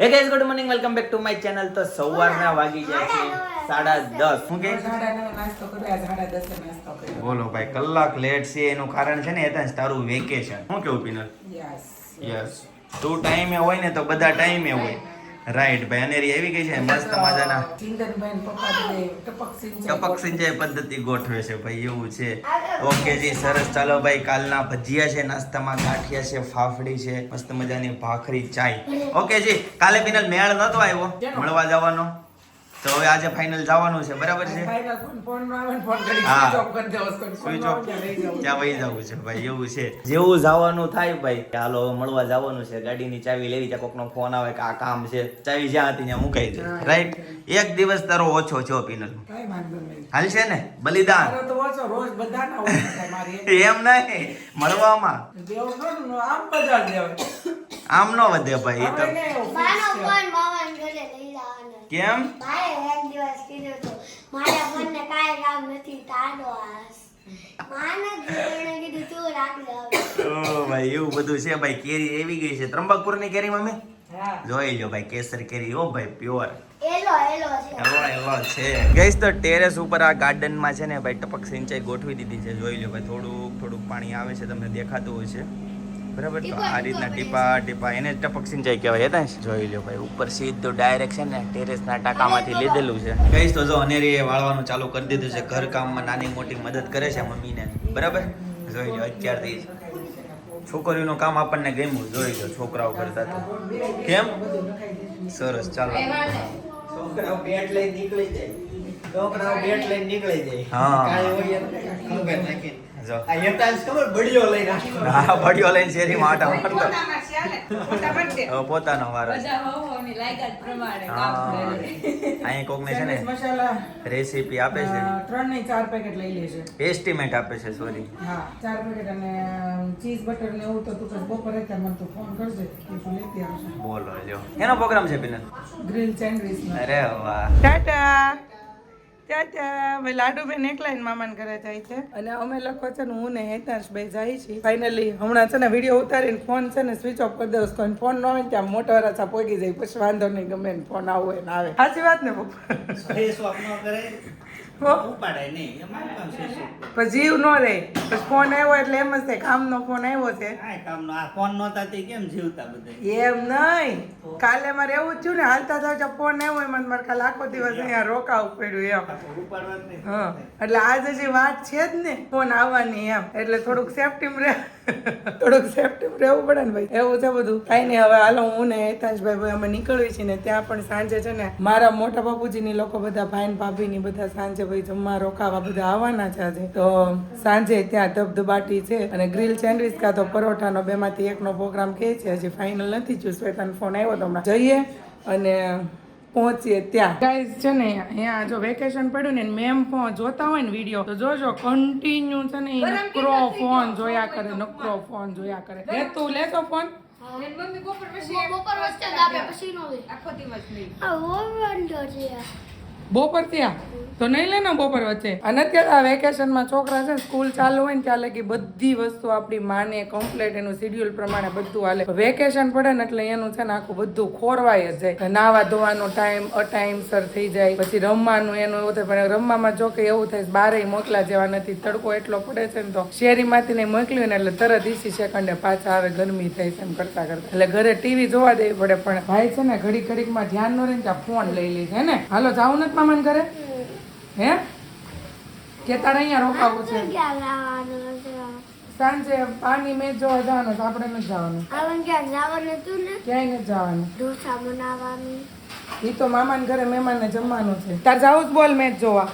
હે guys good morning welcome back to my channel. તો સવારના વાગી ગયા છે 10:30. શું કે નાસ્તો કર્યો 10:30 નાસ્તો કર્યો. બોલો ભાઈ, કલાક લેટ છે એનું કારણ છે ને એતા તારું વેકેશન. શું કેવું પિનલ? યસ તું ટાઈમે હોય ને તો બધા ટાઈમે હોય. રાઈટ ભાઈ, અનેરી આવી ગઈ છે મસ્ત મજાના ચિંતનભાઈ પપ્પા જોડે ટપક સિંચાઈ પદ્ધતિ ગોઠવે છે ભાઈ, એવું છે. ઓકે જી, સરસ. ચાલો ભાઈ, કાલના ભજીયા છે, નાસ્તામાં ગાંઠિયા છે, ફાફડી છે, મસ્ત મજાની ભાખરી, ચાય. ઓકે જી, કાલે પિનલ મેળ નતો આવ્યો મળવા જવાનો, તો હવે આજે ફાઇનલ જવાનું છે, બરાબર છે? ત્યાં વહી જવું છે ભાઈ, એવું છે. જેવું જવાનું થાય ભાઈ, ચાલો હવે મળવા જવાનું છે. ગાડીની ચાવી લેવી, ત્યાં કોકનો ફોન આવે કે આ કામ છે, ચાવી જ્યાં હતી ત્યાં મુકાઈ જાય. રાઈટ, એક દિવસ તારો ઓછો છો પિનલ, હાલ છે ને? બલિદાન એમ નહીં, મળવામાં આમ નો વધે ભાઈ. એ તો કેમ? ઓ ભાઈ, એવું બધું છે ભાઈ. કેરી એવી ગઈ છે, ત્રંબકપુર ની કેરી મમ્મી જોઈ લ્યો ભાઈ, કેસર કેરી. ઓ ભાઈ, પ્યોર એલો છે. ગઈસ તો ટેરેસ ઉપર આ ગાર્ડન માં છે ને ભાઈ, ટપક સિંચાઈ ગોઠવી દીધી છે. જોઈ લ્યો ભાઈ, થોડુંક પાણી આવે છે, તમને દેખાતું હોય છે, બરાબર? તો આ રીતના ટીપા એને ટપક સિંચાઈ કહેવાય. હતા જોઈ લ્યો ભાઈ, ઉપર સીધું ડાયરેક્શન ને ટેરેસ ના ટાંકામાંથી લીધેલું છે. ગઈસ તો જો અનેરી વાળવાનું ચાલુ કરી દીધું છે. ઘર કામમાં નાની મોટી મદદ કરે છે મમ્મીને, બરાબર? જોઈ લ્યો, અત્યારથી છોકરીઓનું કામ આપણને ગમ્યું. જોઈ લો, છોકરાઓ કરતા તો કેમ સરસ. ચાલો, છોકરાઓ બેટ લઈને નીકળી જાય. હા, બળિયો લઈને શેરીમાં આટા મારતો. પોતાનો વારો. અહીં કોકને છે ને રેસીપી આપે છે, 3 નહીં 4 પેકેટ લઈ લેશે. એસ્ટિમેટ આપે છે. સોરી, હા 4 પેકેટ અને ચીઝ બટર ને એવું તો તું બપોરે ત્યાં મને તું ફોન કરજે કે શું લેતી આવશે. બોલો લ્યો, એનો પ્રોગ્રામ છે પિનલ? Grill sandwich. અરે વાહ. ટાટા ત્યાં ભાઈ લાડુબેન એકલા મામાને ઘરે જાય છે અને અમે લોકો છે ને હું ને હેતાંશભાઈ જાય છે. ફાઇનલી હમણાં છે ને વિડીયો ઉતારીને ફોન છે ને સ્વિચ ઓફ કરી દઉં. કોઈ ફોન ન હોય ને ત્યાં મોટા વાળા પોગી જાય, પછી વાંધો નહીં, ગમે ને ફોન આવો હોય ને આવે. સાચી વાત ને પપ્પા? પણ જીવ નો રે, પછી ફોન આવ્યો એટલે એમ જ થાય કામનો ફોન આવ્યો છે. એમ નહીં, કાલે મારે એવું જ થયું ને, હાલતા થતા ફોન આવ્યો એમાં મારે કાલે આખો દિવસ અહીંયા રોકાવું પડ્યું એમ. હા, એટલે આજે જે વાત છે જ ને ફોન આવવાની એમ, એટલે થોડુંક સેફ્ટીમાં રહેવું પડે ને ભાઈ, એવું છે બધું. કઈ નહીં, હવે હાલો હું ને હેતાંશભાઈ અમે નીકળવી છીએ ને ત્યાં પણ સાંજે છે ને મારા મોટા બાપુજીની લોકો બધા ભાઈ ભાભીની બધા સાંજે ભાઈ જમવા રોકાવા બધા આવવાના છે આજે. તો સાંજે ત્યાં ધબધબાટી છે અને ગ્રીલ સેન્ડવિચ કાં તો પરોઠાનો, બેમાંથી એકનો પ્રોગ્રામ કહે છે. હજી ફાઇનલ નથી થયું. શ્વેતાનો ફોન આવ્યો તો હમણાં જઈએ અને પહોંચીએ ત્યાં. ગાઈઝ છે ને અહીંયા જો વેકેશન પડ્યું ને મેમ જોતા હોય ને વિડીયો તો જોજો, કન્ટિન્યુ છે ને નકરો ફોન જોયા કરે. લે તું લેતો ફોન. બપોર ત્યાં તો નહીં લે ને બપોર વચ્ચે. અને અત્યારે આ વેકેશનમાં છોકરા છે સ્કૂલ ચાલુ હોય ને ત્યાં લગી બધી વસ્તુ આપણી માને કમ્પ્લીટ એનું શેડ્યુલ પ્રમાણે બધું હાલે. વેકેશન પડે ને એટલે એનું છે ને આખું બધું ખોરવાય જ જાય. નાવા ધોવાનો ટાઈમસર થઈ જાય, પછી રમવાનું એનું એવું થાય. પણ રમવામાં જો કે એવું થાય બારે મોકલા જેવા નથી, તડકો એટલો પડે છે ને તો શેરીમાંથી ને મોકલ્યું ને એટલે તરત 20 સેકન્ડે પાછા આવે, ગરમી થાય છે એમ કરતા એટલે ઘરે ટીવી જોવા દેવી પડે. પણ ભાઈ છે ને ઘડીકમાં ધ્યાન ન રહે ને ત્યાં ફોન લઈ લે છે ને. હાલો જાવું નથી મામાને ઘરે? હે કે તારે અહીંયા રોકાવું છે? સાંજે પાણી મેચ જોવા જવાનું છે, આપણે નથી જવાનું. ક્યાંય નથી જવાનું. એ તો મામાને ઘરે મહેમાનને જમવાનું છે. તાર જાવું જ બોલ મેચ જોવા?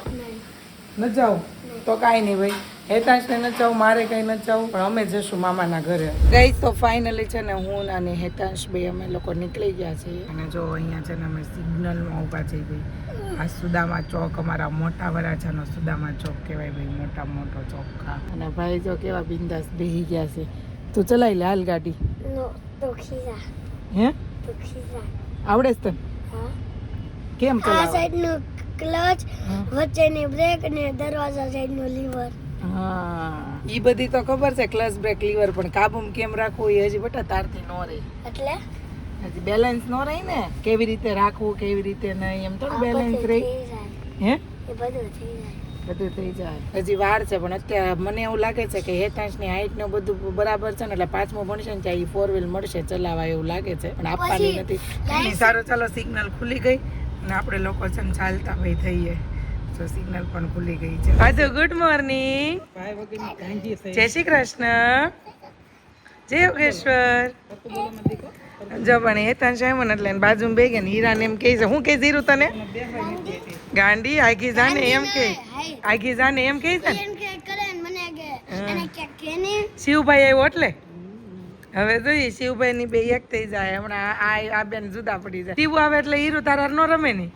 નથી જાવું તો કાંઈ નહીં ભાઈ, હેતાંશને નથી જવું, મારે કંઈ નથી જવું, પણ અમે જશું મામાના ઘરે. ગઈ તો ફાઇનલી છે ને હું અને હેતાંશ ભાઈ અમે લોકો નીકળી ગયા છીએ. અને જો અહીંયા છે ને અમે સિગ્નલમાં ઊભા છીએ ભાઈ. આ સુદામા ચોક, અમારા મોટા વરાછાનો સુદામા ચોક કહેવાય ભાઈ, મોટો ચોક. અને ભાઈ જો કેવા બિંદાસ બેહી ગયા છે. તું ચલાવી લે હાલ ગાડી. હે આવડે છે તને? કેમ ચલાવ? ક્લચ, વચ્ચેની બ્રેક અને દરવાજા સાઈડનો લીવર. હા, ઈ બધી તો ખબર છે, ક્લચ બ્રેક લીવર, પણ કાબુમાં કેમ રાખવું એ હજી બટા તારથી નો રે. એટલે હજી બેલેન્સ ન રહી ને, કેવી રીતે રાખવું કેવી રીતે નહીં, એમ થોડું બેલેન્સ રહી. હે એ બધું થઈ જાય. બધું થઈ જાય. હજી વાર છે, પણ અત્યારે મને એવું લાગે છે કે હેતાંશની હાઈટ ને બધું બરાબર છે ને, એટલે 5મું ભણશે ને ત્યાં ઈ 4 વ્હીલ મળશે ચલાવવા એવું લાગે છે, પણ આપવાની નથી. એની સારું, ચાલો સિગ્નલ ખુલી ગઈ અને આપણે લોકો છે ને ચાલતા ભાઈ થઈએ. તો સિગ્નલ પણ ખુલી ગઈ છે. આજુ ગુડ મોર્નિંગ, જય શ્રી કૃષ્ણ, જય યોગેશ્વર. જો પણ હેતાંશ આવ્યો ને એટલે એની બાજુમાં બે ગયા ને હીરાને એમ કહે છે, હું કહે જીરું તને ગાંડી આગી જાને એમ કે, આગી જાને એમ કહે છે ને. શિવભાઈ આવ્યો એટલે હવે જોઈએ શિવભાઈ ની બે એક થઈ જાય. હમણાં આ બેન જુદા પડી જાય. શિવ આવે એટલે હીરો તારા નો રમે ને,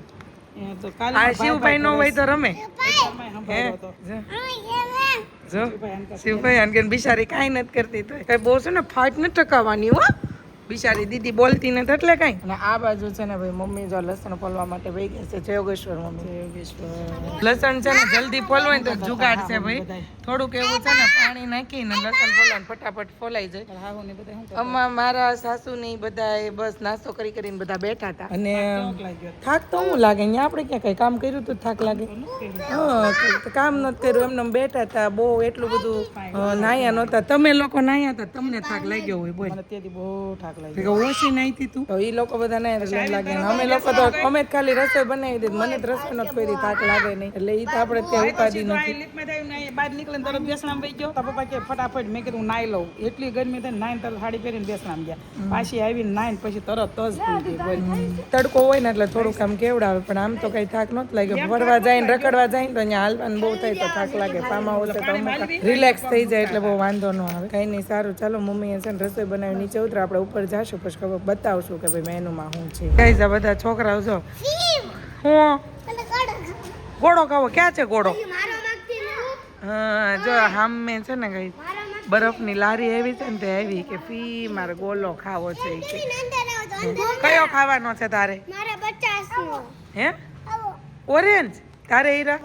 આ શિવભાઈ નો હોય તો રમે. જો શિવભાઈ આને બિચારી કાંઈ નથી કરતી, તો કઈ બહુ છે ને ફાટ નથી ટકાવવાની હો, બિચારી દીદી બોલતી નથી એટલે કઈ. અને આ બાજુ છે ને ભાઈ મમ્મી જો લસણ ફોલવા માટે વહી ગયા છે. જય યોગેશ્વર મમ્મી, જય યોગેશ્વર. લસણ છે ને જલ્દી ફોલવાય તો જુગાડ છે ભાઈ, થોડુંક એવું છે ને પાણી નાખીને લસણ ફોલવાનું ફટાફટ ફોલાઈ જાય. અમાર મારા સાસુ ને બધા બસ નાસ્તો કરી કરીને બધા બેઠા હતા, અને થાક તો હું લાગે અહીંયા આપણે ક્યાં કઈ કામ કર્યું તો થાક લાગે. હા કામ નથી કર્યું, એમને બેઠા હતા. બહુ એટલું બધું નાયા નહોતા. તમે લોકો નાયા હતા, તમને થાક લાગ્યો હોય બોલ. બહુ થાક ઓછી નહીં હતી તું, એ લોકો બધા નહીં લાગે. અમે લોકો તો અમે ખાલી રસોઈ બનાવી દીધી, મને તો રસોઈ નથી કરી, થાક લાગે નહીં. એટલે એ તો આપણે ત્યાં ઉપાડી નથી. બહાર નીકળે તરત બેસણામ વહી ગયો. પપ્પા કે ફટાફટ, મેં કીધું નાઈ લઉં. એટલી ગરમી થાય, નાઈન તરત સાડી પહેરીને બેસણામ ગયા. પાછી આવીને નાઈન પછી તરત જ તડકો હોય ને એટલે થોડુંક આમ કેવડાવે, પણ આમ તો કઈ થાક નહોતો લાગ્યો. ફરવા જાય ને રખડવા જાય ને તો અહીંયા હાલવાનું બહુ થાય તો થાક લાગે. ફાર્મ હાઉસ તો અમુક રિલેક્સ થઈ જાય એટલે બહુ વાંધો ન આવે. કઈ નહીં, સારું ચાલો મમ્મીએ છે ને રસોઈ બનાવી નીચે ઉતરો, આપણે ઉપર જાશું પછી ખબર બતાવશું કે ભાઈ મેનુમાં શું છે. કઈ જા બધા છોકરાઓ જો હું ગોળો ખાવો. ક્યાં છે ગોળો? હા જો હામે છે ને કઈ બરફની લારી આવી છે ને તે આવી કે ફી મારે ગોળો ખાવો છે. કયો ખાવાનો છે તારે? હે ઓરેન્જ તારે હીરા?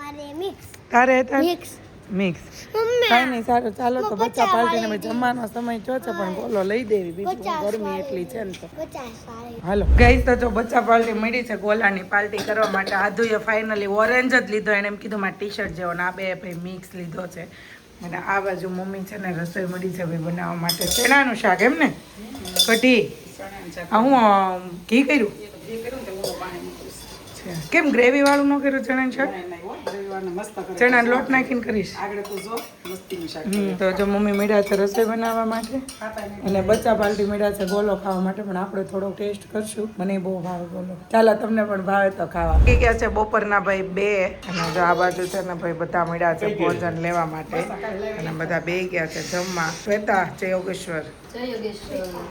તારે મિક્સ. કઈ નહીં, સારું ચાલો તો બચ્ચા પાર્ટીને જમવાનો સમય થયો છે, પણ ગોલો લઈ દેવી, બીજું ગરમી એટલી છે ને તો હાલો. ગઈ તો જો બચ્ચા પાર્ટી મળી છે ગોલાની પાર્ટી કરવા માટે. આધુએ ફાઇનલી ઓરેન્જ જ લીધો, એને એમ કીધું મારે ટી શર્ટ જેવો, ને આ બે ભાઈ મિક્સ લીધો છે. અને આ બાજુ મમ્મી છે ને રસોઈ મળી છે ભાઈ બનાવવા માટે ચણાનું શાક, એમ ને કઢી. હું ઘી કર્યું, કેમ ગ્રેવી વાળું ન કર્યું ચણાનું શાક? ચણા લોટ નાખીને કરીશ. તો જો મમ્મી મળ્યા છે રસોઈ બનાવવા માટે, અને બચ્ચા પાર્ટી મળ્યા છે ગોલો ખાવા માટે, પણ આપણે થોડો ટેસ્ટ કરશું. મને બહુ ભાવે ગોલો, ચાલો તમને પણ ભાવે તો ખાવા. એ ગયા છે બપોરના ભાઈ 2, અને જો આ બાજુ છે ને ભાઈ બધા મળ્યા છે ભોજન લેવા માટે, અને બધા બે ગયા છે જમવા. શ્વેતા, જય યોગેશ્વર.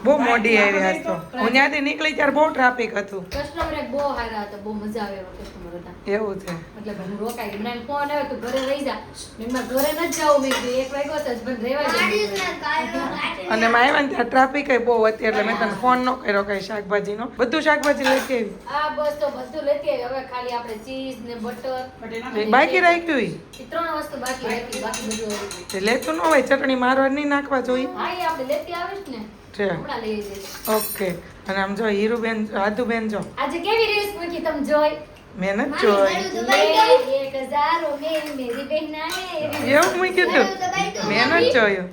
બહુ મોડી આવી આજ તો. હું ત્યાંથી નીકળી ત્યારે બહુ ટ્રાફિક હતું. કસ્ટમર બહુ સારા હતા, બહુ મજા આવે એવા કસ્ટમર હતા. એવું છે, એટલે હું રોકાઈ મને ફોન આવ્યો તો ઘરે રહી જા. મેં ઘરે ન જાવ, મેં 1 વાગ્યો તો હસબન્ડ રહેવા જાય. અને માં આવ્યા ને ત્યાં ટ્રાફિક બહુ હતી, એટલે મેં તને ફોન ન કર્યો કઈ શાકભાજીનો. બધું શાકભાજી લેતી આવી. આ બસ તો બધું લેતી આવી. હવે ખાલી આપણે ચીઝ ને બટર બાકી રાખ્યું ઈ? 3 વસ્તુ બાકી રાખી, બાકી બધું આવી ગયું. તે લેતું ન હોય, ચટણી મારવા નહીં નાખવા જોઈએ. હા એ આપણે લેતી આવીશ ને, છે હમણાં લઈ જઈશ. ઓકે. અને આમ જો હીરુબેન, આદુબેન જો આજે કેવી રીલ્સ મૂકી તમે જોઈ? મહેનત જોઈ. 1000 में मेरी बहन आए. એવું મૂક્યું તું? મહેનત જોયું.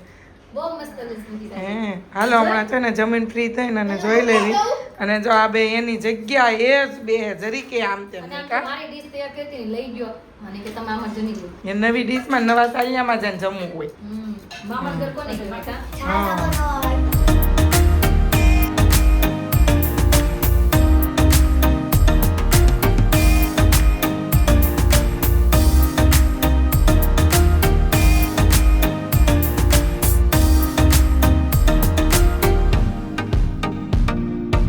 બહુ મસ્ત રીલ્સ મૂકી. હે હાલો, હમણાં છે ને જમીન ફ્રી થઈને અને જોઈ લેવી. અને જો આ બે એની જગ્યા એ જ બે જરીકે આમ તેમ અને કા મારી ડીશ તૈયાર કરતી લઈ ગયો, અને કે તમે આમાં જમી લો. એ નવી ડીશમાં નવા સાલિયામાં જઈને જમવું હોય. મામા ઘર કોને કહેવાય કા? હા